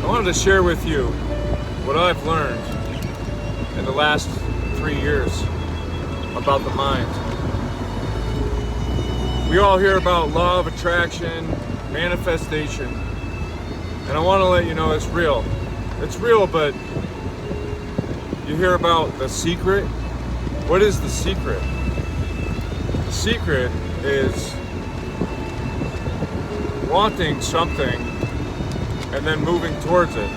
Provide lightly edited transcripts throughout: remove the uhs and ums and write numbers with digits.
I wanted to share with you what I've learned in the last 3 years about the mind. We all hear about law of attraction, manifestation, and I want to let you know it's real. It's real, but you hear about the secret. What is the secret? The secret is wanting something and then moving towards it.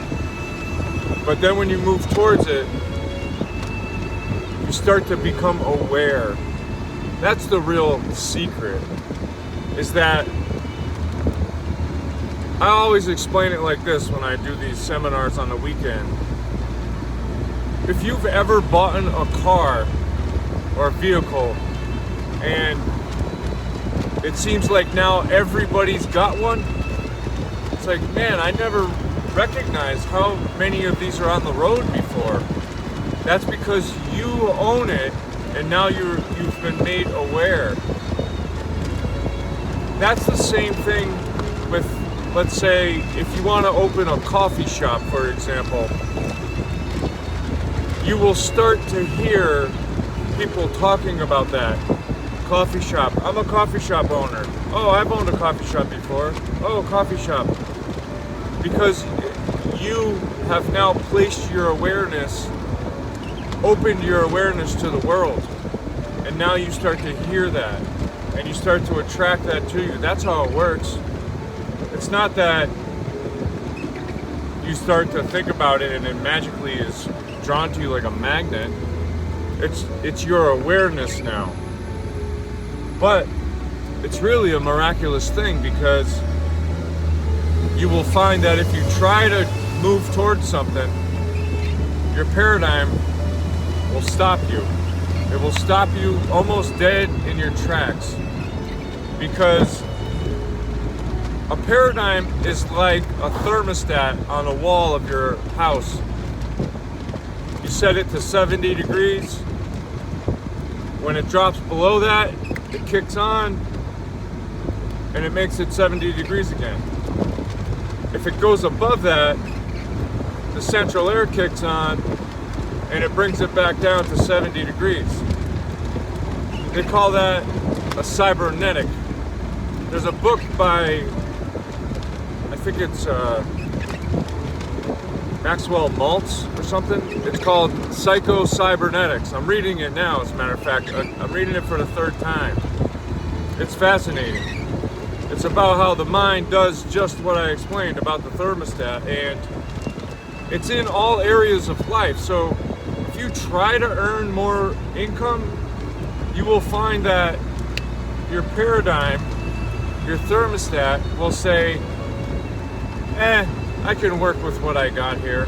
But then when you move towards it, you start to become aware. That's the real secret, is that I always explain it like this when I do these seminars on the weekend. If you've ever bought a car or a vehicle and it seems like now everybody's got one, it's like, man, I never recognized how many of these are on the road before. That's because you own it and now you've been made aware. That's the same thing with, let's say, if you want to open a coffee shop, for example, you will start to hear people talking about that. Coffee shop. I'm a coffee shop owner. Oh, I've owned a coffee shop before. Oh, coffee shop. Because you have now placed your awareness, opened your awareness to the world. And now you start to hear that. And you start to attract that to you. That's how it works. It's not that you start to think about it and it magically is drawn to you like a magnet. It's your awareness now. But it's really a miraculous thing, because you will find that if you try to move towards something, your paradigm will stop you. It will stop you almost dead in your tracks, because a paradigm is like a thermostat on a wall of your house. You set it to 70 degrees. When it drops below that, it kicks on and it makes it 70 degrees again. If it goes above that, the central air kicks on and it brings it back down to 70 degrees. They call that a cybernetic. There's a book by, I think it's Maxwell Maltz or something. It's called Psycho-Cybernetics. I'm reading it now, as a matter of fact. I'm reading it for the third time. It's fascinating. It's about how the mind does just what I explained about the thermostat, and it's in all areas of life. So if you try to earn more income, you will find that your paradigm, your thermostat will say, I can work with what I got here.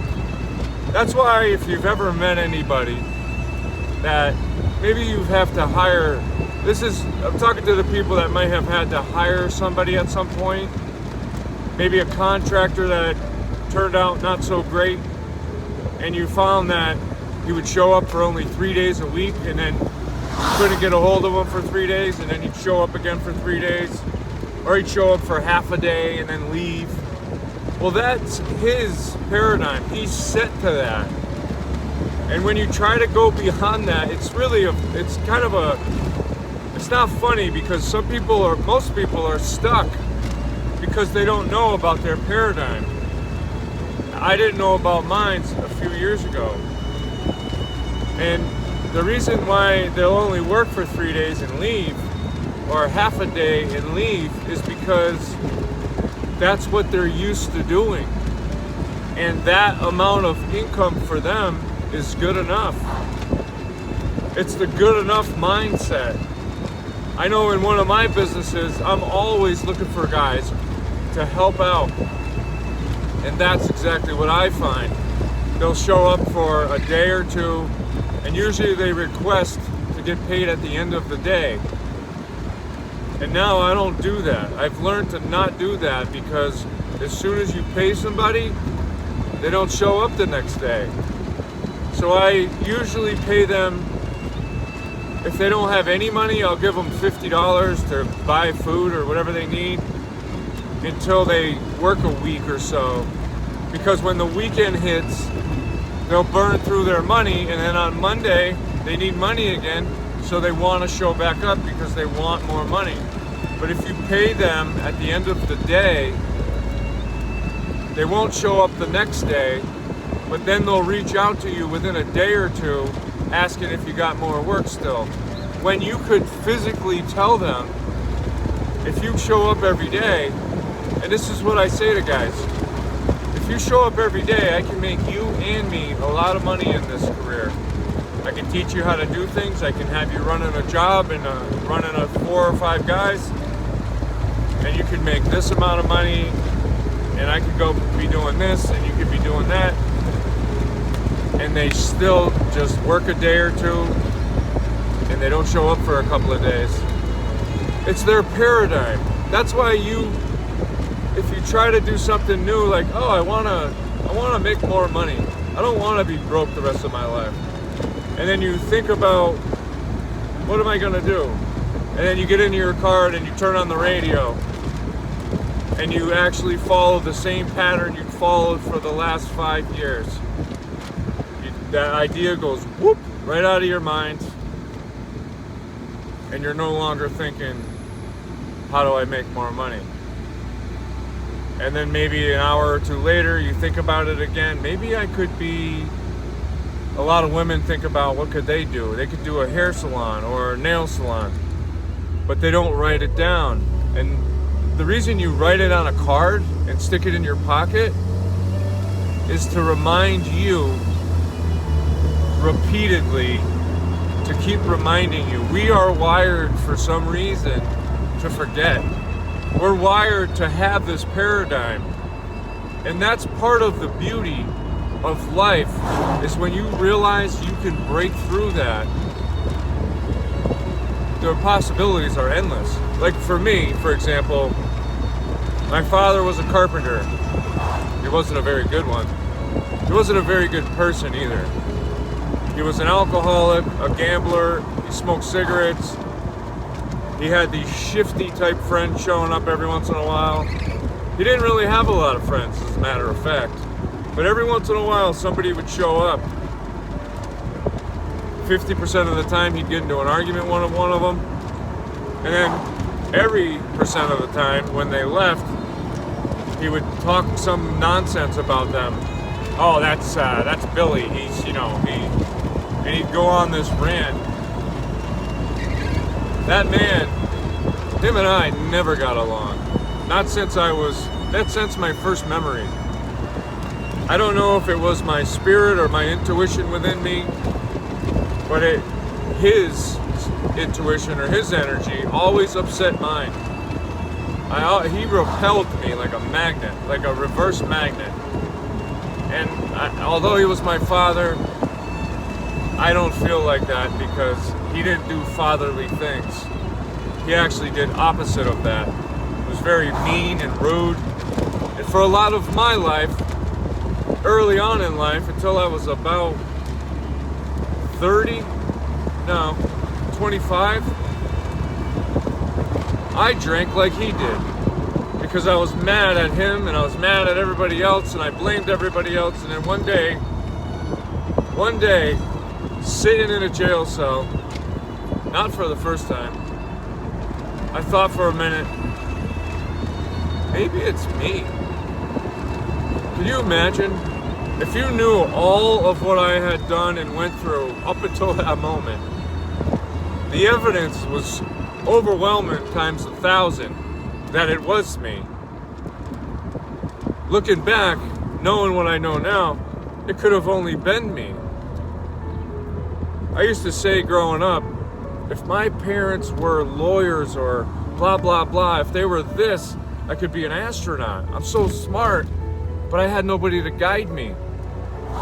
That's why if you've ever met anybody that maybe you have to hire, I'm talking to the people that might have had to hire somebody at some point, maybe a contractor that turned out not so great, and you found that he would show up for only 3 days a week, and then you couldn't get a hold of him for 3 days, and then he'd show up again for 3 days, or he'd show up for half a day and then leave. Well, that's his paradigm. He's set to that. And when you try to go beyond that, it's not funny, because most people are stuck because they don't know about their paradigm. I didn't know about mine a few years ago. And the reason why they'll only work for 3 days and leave, or half a day and leave, is because that's what they're used to doing. And that amount of income for them is good enough. It's the good enough mindset. I know in one of my businesses, I'm always looking for guys to help out. And that's exactly what I find. They'll show up for a day or two, and usually they request to get paid at the end of the day. And now I don't do that. I've learned to not do that, because as soon as you pay somebody, they don't show up the next day. So I usually pay them, if they don't have any money, I'll give them $50 to buy food or whatever they need until they work a week or so. Because when the weekend hits, they'll burn through their money, and then on Monday, they need money again, so they want to show back up because they want more money. But if you pay them at the end of the day, they won't show up the next day, but then they'll reach out to you within a day or two asking if you got more work still. When you could physically tell them, if you show up every day, and this is what I say to guys, if you show up every day, I can make you and me a lot of money in this career. I can teach you how to do things. I can have you running a job and running 4 or 5 guys, and you can make this amount of money, and I could go be doing this, and you could be doing that, and they still just work a day or two, and they don't show up for a couple of days. It's their paradigm. That's why if you try to do something new, like, oh, I wanna make more money. I don't want to be broke the rest of my life. And then you think about, what am I gonna do? And then you get into your car and you turn on the radio, and you actually follow the same pattern you followed for the last 5 years. That idea goes whoop right out of your mind, and you're no longer thinking, how do I make more money? And then maybe an hour or two later, you think about it again. Maybe I could be, a lot of women think about what could they do? They could do a hair salon or a nail salon, but they don't write it down. And the reason you write it on a card and stick it in your pocket is to remind you repeatedly, to keep reminding you. We are wired for some reason to forget. We're wired to have this paradigm. And that's part of the beauty of life, is when you realize you can break through that, the possibilities are endless. Like for me, for example, my father was a carpenter. He wasn't a very good one. He wasn't a very good person either. He was an alcoholic, a gambler, he smoked cigarettes. He had these shifty type friends showing up every once in a while. He didn't really have a lot of friends, as a matter of fact. But every once in a while, somebody would show up. 50% of the time, he'd get into an argument with one of them. And then every percent of the time, when they left, he would talk some nonsense about them. Oh, that's Billy. And he'd go on this rant. That man, him and I never got along. Not since since my first memory. I don't know if it was my spirit or my intuition within me, but his intuition or his energy always upset mine. He repelled me like a magnet, like a reverse magnet. And although he was my father, I don't feel like that, because he didn't do fatherly things. He actually did opposite of that. He was very mean and rude. And for a lot of my life, early on in life, until I was about 25, I drank like he did. Because I was mad at him, and I was mad at everybody else, and I blamed everybody else. And then one day, sitting in a jail cell, not for the first time, I thought for a minute, maybe it's me. Can you imagine? If you knew all of what I had done and went through up until that moment, the evidence was overwhelming times 1,000 that it was me. Looking back, knowing what I know now, it could have only been me. I used to say growing up, if my parents were lawyers or blah, blah, blah, if they were this, I could be an astronaut. I'm so smart, but I had nobody to guide me.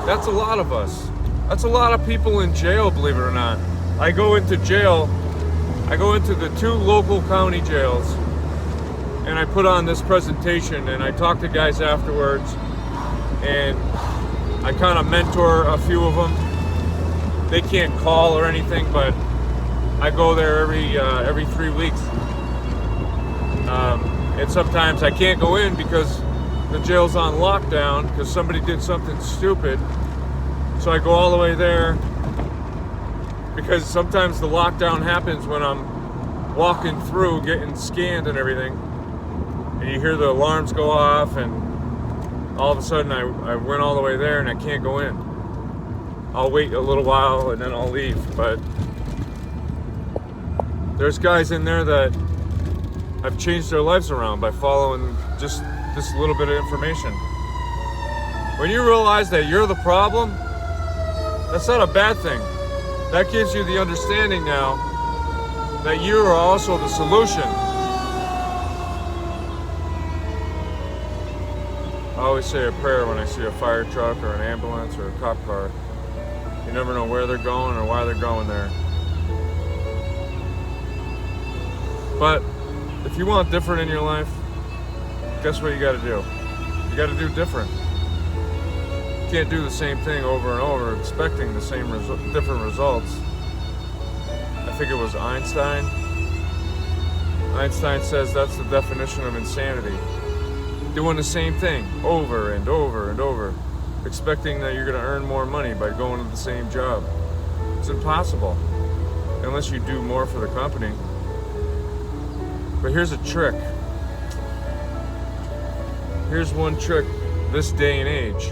That's a lot of us. That's a lot of people in jail, believe it or not. I go into the 2 local county jails, and I put on this presentation, and I talk to guys afterwards, and I kind of mentor a few of them. They can't call or anything, but I go there every 3 weeks. And sometimes I can't go in because the jail's on lockdown because somebody did something stupid. So I go all the way there because sometimes the lockdown happens when I'm walking through, getting scanned and everything. And you hear the alarms go off, and all of a sudden I went all the way there and I can't go in. I'll wait a little while and then I'll leave. But there's guys in there that have changed their lives around by following just this little bit of information. When you realize that you're the problem, that's not a bad thing. That gives you the understanding now that you are also the solution. I always say a prayer when I see a fire truck or an ambulance or a cop car. You never know where they're going or why they're going there. But if you want different in your life, guess what you got to do? You got to do different. You can't do the same thing over and over expecting the same different results. I think it was Einstein. Einstein says that's the definition of insanity. Doing the same thing over and over and over, expecting that you're going to earn more money by going to the same job. It's impossible unless you do more for the company. But here's a trick. Here's one trick this day and age.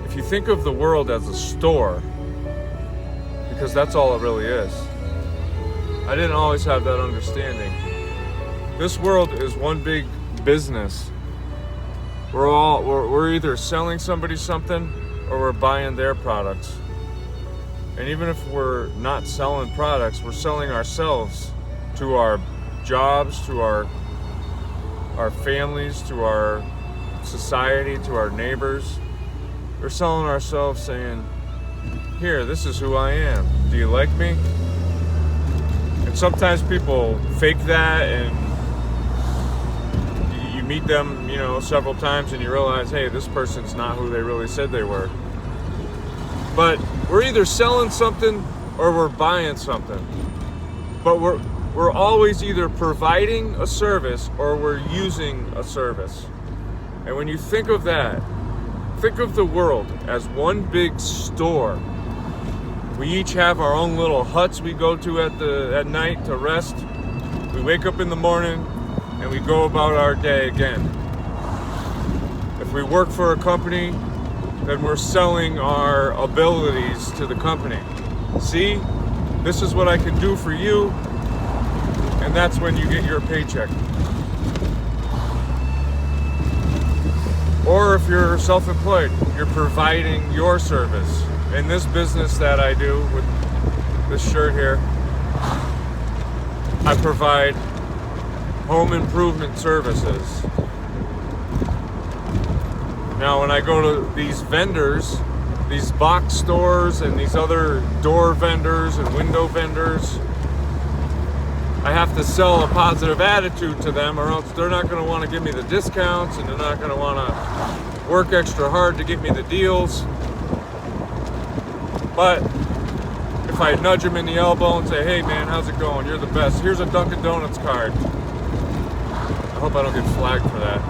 If you think of the world as a store, because that's all it really is. I didn't always have that understanding. This world is one big business. We're either selling somebody something or we're buying their products. And even if we're not selling products, we're selling ourselves to our jobs, to our families, to our society, to our neighbors. We're selling ourselves saying, here, this is who I am. Do you like me? And sometimes people fake that, and you meet them, several times and you realize, hey, this person's not who they really said they were. But we're either selling something or we're buying something. But we're always either providing a service or we're using a service. And when you think of that, think of the world as one big store. We each have our own little huts we go to at night to rest. We wake up in the morning and we go about our day again. If we work for a company, then we're selling our abilities to the company. See, this is what I can do for you, and that's when you get your paycheck. Or if you're self-employed, you're providing your service. In this business that I do with this shirt here, I provide home improvement services. Now, when I go to these vendors, these box stores and these other door vendors and window vendors, I have to sell a positive attitude to them, or else they're not going to want to give me the discounts, and they're not going to want to work extra hard to get me the deals. But if I nudge them in the elbow and say, hey man, how's it going? You're the best. Here's a Dunkin' Donuts card. I hope I don't get flagged for that.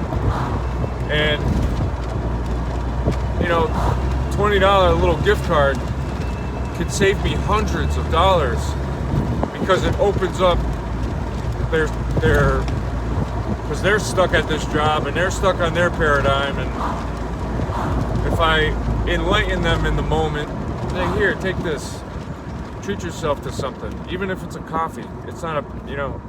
And, $20 little gift card could save me hundreds of dollars because it opens up because they're stuck at this job and they're stuck on their paradigm. And if I enlighten them in the moment, say, here, take this. Treat yourself to something, even if it's a coffee. It's not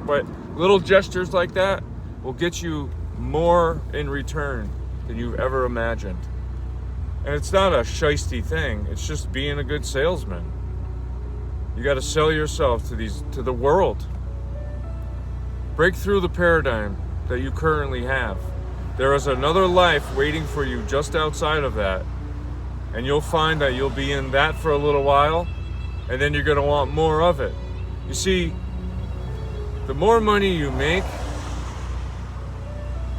but little gestures like that will get you more in return than you've ever imagined. And it's not a shisty thing. It's just being a good salesman. You got to sell yourself to the world. Break through the paradigm that you currently have. There is another life waiting for you just outside of that. And you'll find that you'll be in that for a little while, and then you're going to want more of it. You see, the more money you make,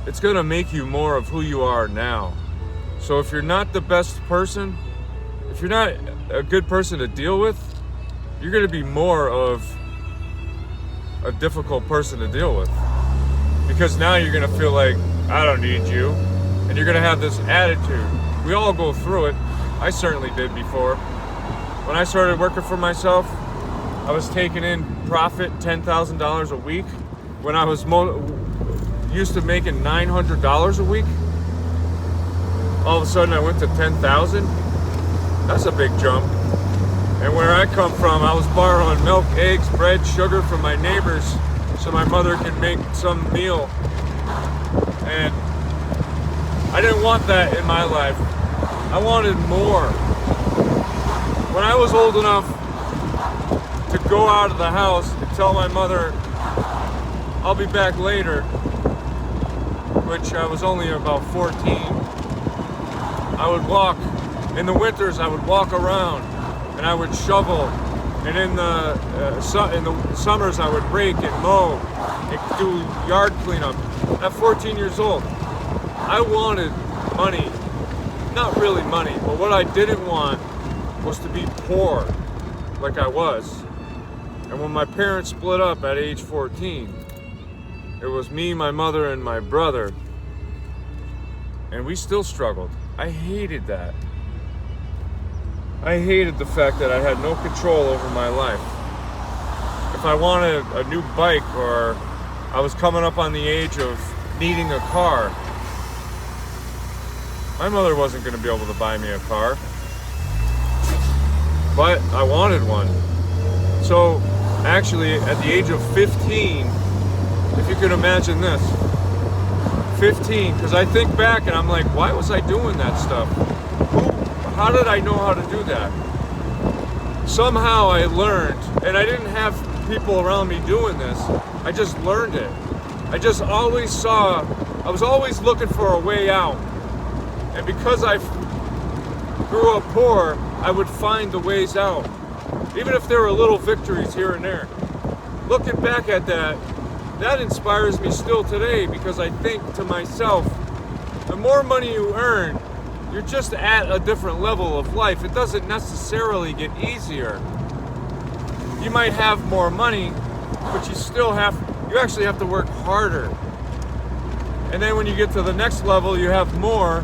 it's going to make you more of who you are now. So if you're not the best person, if you're not a good person to deal with, you're going to be more of a difficult person to deal with. Because now you're going to feel like I don't need you. And you're gonna have this attitude. We all go through it. I certainly did before. When I started working for myself, I was taking in profit $10,000 a week when I was used to making $900 a week. All of a sudden I went to 10,000. That's a big jump. And where I come from, I was borrowing milk, eggs, bread, sugar from my neighbors so my mother could make some meal. And I didn't want that in my life. I wanted more. When I was old enough to go out of the house and tell my mother, I'll be back later, which I was only about 14, I would walk. In the winters, I would walk around and I would shovel. And in the summers, I would rake and mow and do yard cleanup. At 14 years old, I wanted money. Not really money, but what I didn't want was to be poor like I was. And when my parents split up at age 14, it was me, my mother, and my brother. And we still struggled. I hated that. I hated the fact that I had no control over my life. If I wanted a new bike or I was coming up on the age of needing a car, my mother wasn't going to be able to buy me a car. But I wanted one. So actually at the age of 15, if you can imagine this, 15, because I think back and I'm like, why was I doing that stuff? How did I know how to do that? Somehow I learned, and I didn't have people around me doing this. I just learned it. I just always saw, I was always looking for a way out. And because I grew up poor, I would find the ways out. Even if there were little victories here and there. Looking back at that, that inspires me still today because I think to myself, the more money you earn, you're just at a different level of life. It doesn't necessarily get easier. You might have more money, but you actually have to work harder. And then when you get to the next level, you have more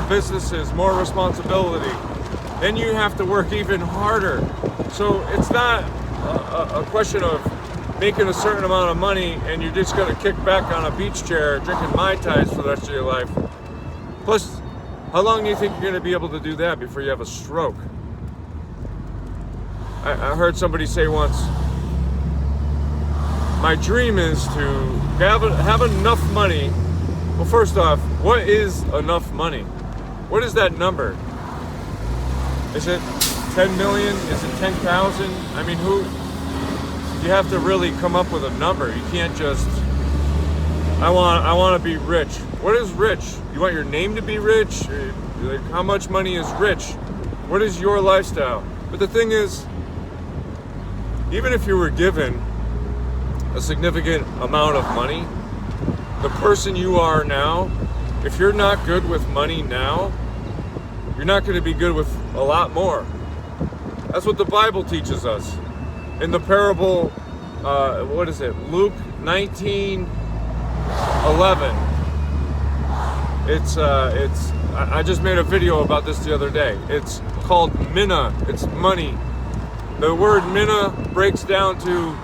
businesses, more responsibility. Then you have to work even harder. So it's not a question of making a certain amount of money and you're just gonna kick back on a beach chair drinking Mai Tais for the rest of your life. Plus, how long do you think you're gonna be able to do that before you have a stroke? I heard somebody say once, my dream is to have enough money. Well, first off, what is enough money? What is that number? Is it 10 million? Is it 10,000? I mean, you have to really come up with a number. You can't just, I want to be rich. What is rich? You want your name to be rich? Like, how much money is rich? What is your lifestyle? But the thing is, even if you were given a significant amount of money, the person you are now, if you're not good with money now, you're not going to be good with a lot more. That's what the Bible teaches us. In the parable, what is it? Luke 19:11. I just made a video about this the other day. It's called Minna. It's money. The word Minna breaks down to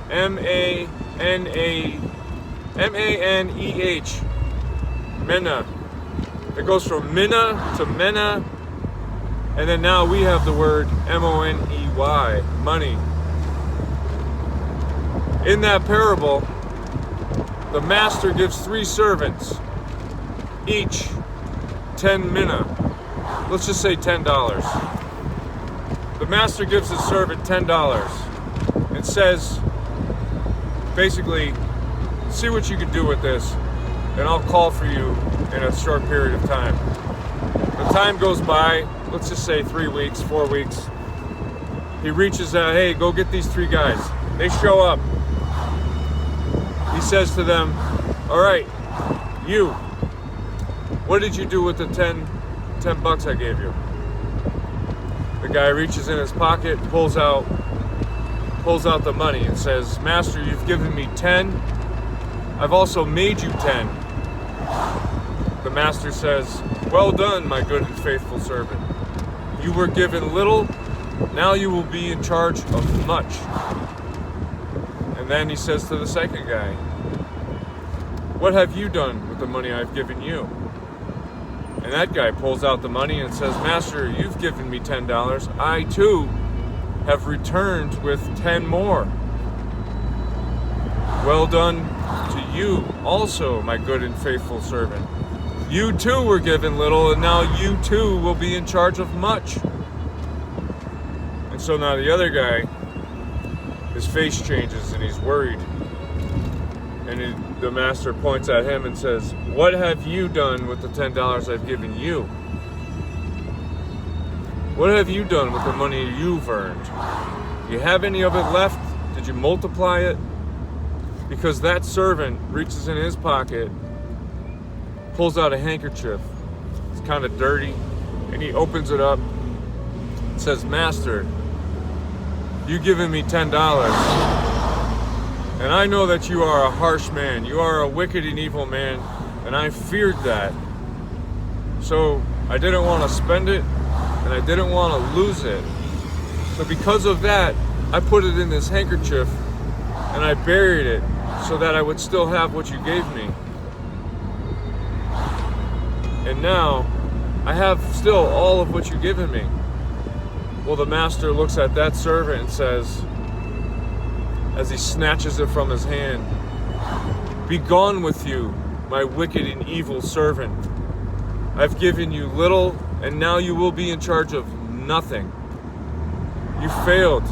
M-A-N-E-H. Minna. It goes from Minna to Mena. And then now we have the word M-O-N-E-Y, money. In that parable, the master gives 3 servants, each 10 minna. Let's just say $10. The master gives his servant $10 and says, basically, see what you can do with this, and I'll call for you in a short period of time. The time goes by, let's just say 3 weeks, 4 weeks. He reaches out, hey, go get these 3 guys. They show up. He says to them, all right, you, what did you do with the 10 bucks I gave you? The guy reaches in his pocket, pulls out the money and says, Master, you've given me 10. I've also made you 10. the master says, "Well done, my good and faithful servant. You were given little, now you will be in charge of much." And then he says to the second guy, "What have you done with the money I've given you?" And that guy pulls out the money and says, "Master, you've given me $10. I too have returned with 10 more. Well done to you also, my good and faithful servant. You too were given little, and now you too will be in charge of much." And so now the other guy, his face changes and he's worried. And the master points at him and says, "What have you done with the $10 I've given you? What have you done with the money you've earned? Do you have any of it left? Did you multiply it?" Because that servant reaches in his pocket, pulls out a handkerchief. It's kind of dirty, and he opens it up and says, "Master, you've given me $10. And I know that you are a harsh man. You are a wicked and evil man, and I feared that. So I didn't want to spend it, and I didn't want to lose it. So because of that, I put it in this handkerchief, and I buried it so that I would still have what you gave me. And now, I have still all of what you've given me." Well, the master looks at that servant and says, as he snatches it from his hand, "Be gone with you, my wicked and evil servant. I've given you little, and now you will be in charge of nothing. You failed."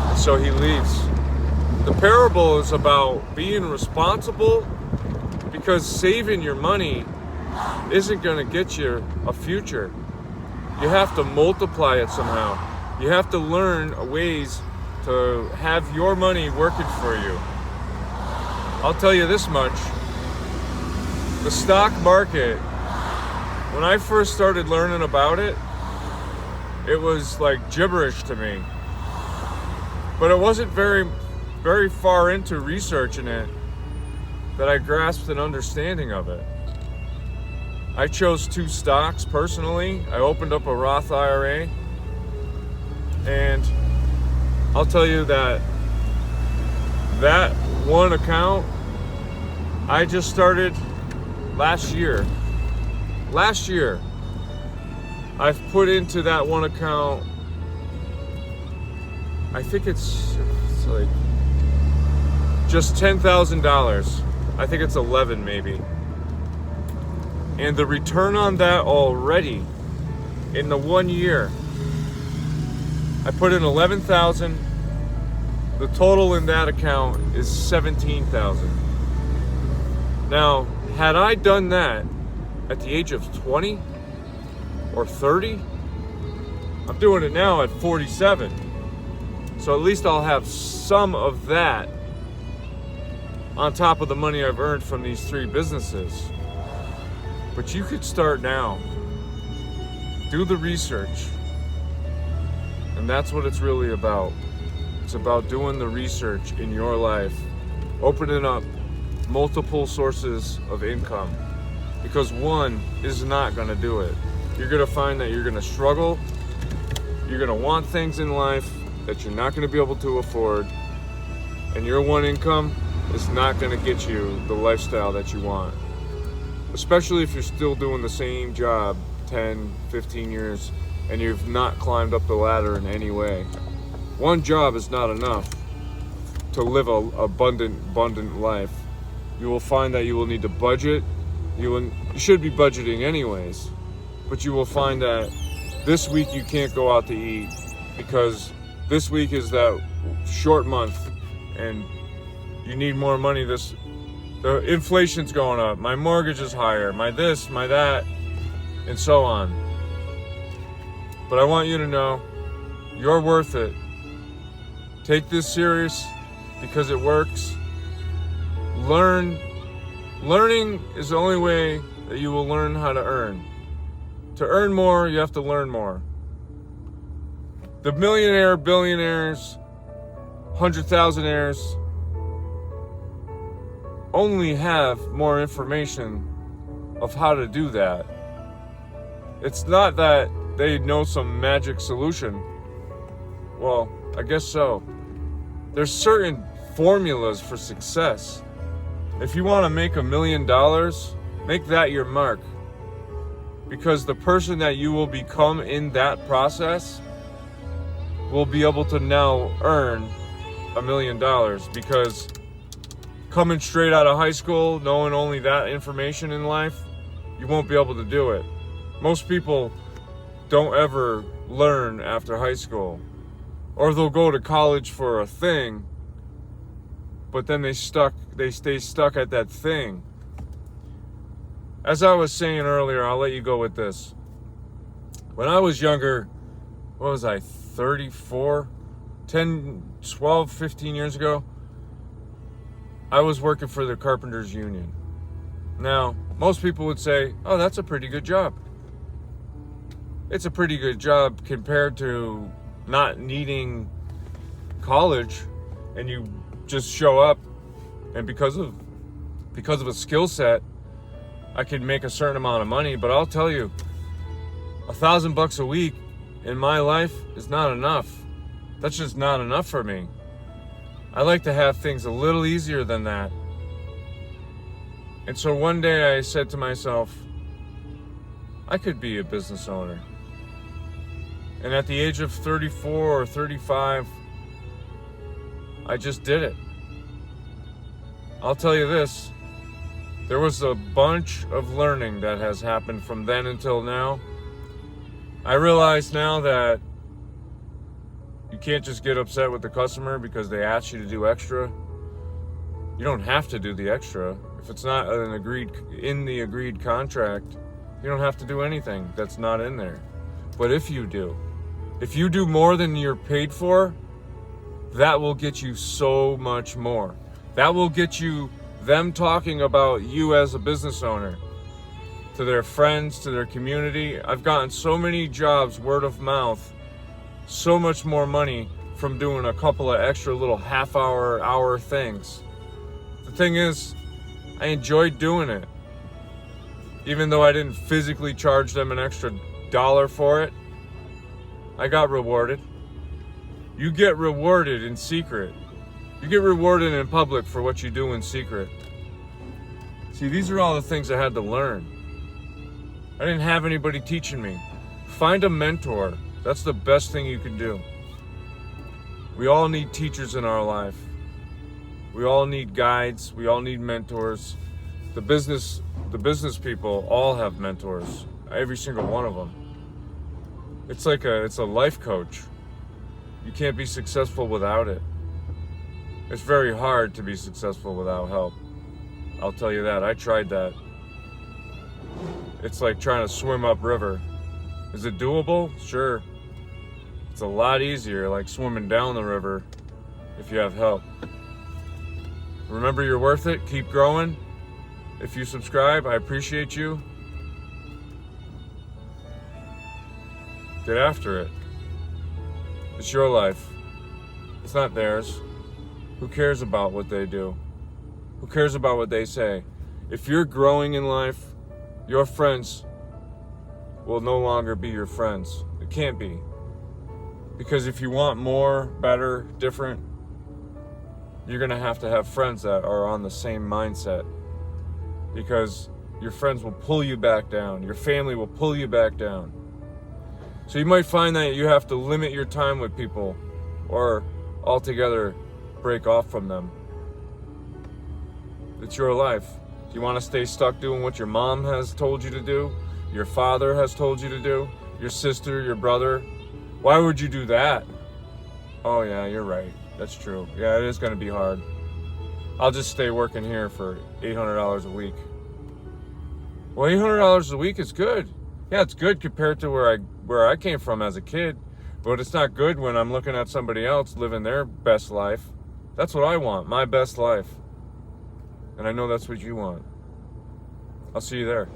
And so he leaves. The parable is about being responsible, because saving your money isn't going to get you a future. You have to multiply it somehow. You have to learn ways to have your money working for you. I'll tell you this much. The stock market, when I first started learning about it, it was like gibberish to me. But it wasn't very far into researching it that I grasped an understanding of it. I chose 2 stocks personally. I opened up a Roth IRA, and I'll tell you that one account I just started last year. I've put into that one account, I think it's like just $10,000. I think it's 11 maybe. And the return on that already in the 1 year, I put in 11,000. The total in that account is 17,000. Now, had I done that at the age of 20 or 30, I'm doing it now at 47. So at least I'll have some of that on top of the money I've earned from these 3 businesses. But you could start now. Do the research. And that's what it's really about. It's about doing the research in your life, opening up multiple sources of income, because one is not going to do it. You're going to find that you're going to struggle. You're going to want things in life that you're not going to be able to afford, and your one income is not going to get you the lifestyle that you want, especially if you're still doing the same job 10, 15 years and you've not climbed up the ladder in any way. One job is not enough to live an abundant life. You will find that you will need to budget. You should be budgeting anyways, but you will find that this week you can't go out to eat because this week is that short month and you need more money. The inflation's going up, my mortgage is higher, my this, my that, and so on. But I want you to know you're worth it. Take this serious because it works. Learning is the only way that you will learn how to earn. To earn more, you have to learn more. The millionaire, billionaires, 100,000-aires, only have more information of how to do that. It's not that they know some magic solution. Well, I guess so. There's certain formulas for success. If you want to make $1 million, make that your mark. Because the person that you will become in that process will be able to now earn $1 million. Because coming straight out of high school, knowing only that information in life, you won't be able to do it. Most people don't ever learn after high school. Or they'll go to college for a thing, but then they stay stuck at that thing. As I was saying earlier, I'll let you go with this. When I was younger, what was I, 34? 10, 12, 15 years ago, I was working for the Carpenters Union. Now, most people would say, oh, that's a pretty good job. It's a pretty good job compared to not needing college, and you just show up, and because of a skill set, I could make a certain amount of money. But I'll tell you, $1,000 a week in my life is not enough. That's just not enough for me. I like to have things a little easier than that. And so one day I said to myself, I could be a business owner. And at the age of 34 or 35, I just did it. I'll tell you this, there was a bunch of learning that has happened from then until now. I realize now that you can't just get upset with the customer because they ask you to do extra. You don't have to do the extra. If it's not in the agreed contract, you don't have to do anything that's not in there. But if you do more than you're paid for, that will get you so much more. That will get you them talking about you as a business owner to their friends, to their community. I've gotten so many jobs word of mouth, so much more money from doing a couple of extra little hour things. The thing is, I enjoyed doing it. Even though I didn't physically charge them an extra $1 for it, I got rewarded. You get rewarded in secret. You get rewarded in public for what you do in secret. See, these are all the things I had to learn. I didn't have anybody teaching me. Find a mentor. That's the best thing you can do. We all need teachers in our life. We all need guides. We all need mentors. The business people all have mentors. Every single one of them. It's a life coach. You can't be successful without it. It's very hard to be successful without help. I'll tell you that. I tried that. It's like trying to swim upriver. Is it doable? Sure. It's a lot easier, like swimming down the river, if you have help. Remember, you're worth it. Keep growing. If you subscribe, I appreciate you. Get after it. It's your life. It's not theirs. Who cares about what they do? Who cares about what they say? If you're growing in life, your friends will no longer be your friends. It can't be. Because if you want more, better, different, you're going to have friends that are on the same mindset. Because your friends will pull you back down. Your family will pull you back down. So you might find that you have to limit your time with people or altogether break off from them. It's your life. Do you want to stay stuck doing what your mom has told you to do? Your father has told you to do? Your sister, your brother? Why would you do that? Oh yeah, you're right. That's true. Yeah, it is going to be hard. I'll just stay working here for $800 a week. Well, $800 a week is good. Yeah, it's good compared to where I came from as a kid, but it's not good when I'm looking at somebody else living their best life. That's what I want, my best life. And I know that's what you want. I'll see you there.